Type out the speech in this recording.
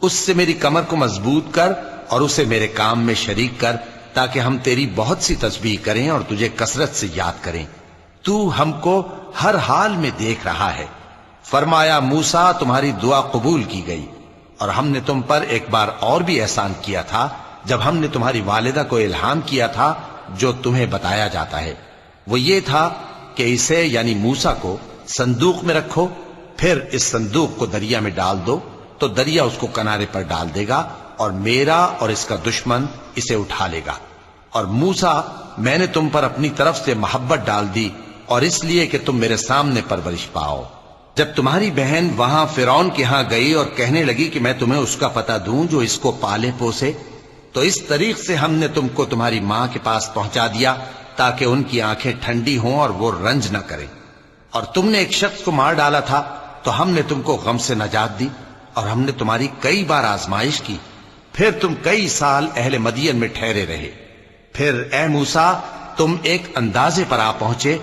اس سے میری کمر کو مضبوط کر اور اسے میرے کام میں شریک کر، تاکہ ہم تیری بہت سی تسبیح کریں اور تجھے کثرت سے یاد کریں۔ تو ہم کو ہر حال میں دیکھ رہا ہے۔ فرمایا موسیٰ تمہاری دعا قبول کی گئی، اور ہم نے تم پر ایک بار اور بھی احسان کیا تھا جب ہم نے تمہاری والدہ کو الہام کیا تھا جو تمہیں بتایا جاتا ہے۔ وہ یہ تھا کہ اسے یعنی موسیٰ کو صندوق میں رکھو، پھر اس صندوق کو دریا میں ڈال دو تو دریا اس کو کنارے پر ڈال دے گا، اور میرا اور اس کا دشمن اسے اٹھا لے گا۔ اور موسیٰ میں نے تم پر اپنی طرف سے محبت ڈال دی، اور اس لیے کہ تم میرے سامنے پرورش پاؤ۔ جب تمہاری بہن وہاں فرعون کے ہاں گئی اور کہنے لگی کہ میں تمہیں اس کا پتہ دوں جو اس کو پالے پوسے، تو اس طریق سے ہم نے تم کو تمہاری ماں کے پاس پہنچا دیا تاکہ ان کی آنکھیں ٹھنڈی ہوں اور وہ رنج نہ کریں۔ اور تم نے ایک شخص کو مار ڈالا تھا تو ہم نے تم کو غم سے نجات دی، اور ہم نے تمہاری کئی بار آزمائش کی، پھر تم کئی سال اہل مدین میں ٹھہرے رہے۔ پھر اے موسیٰ تم ایک اندازے پر آ پہنچے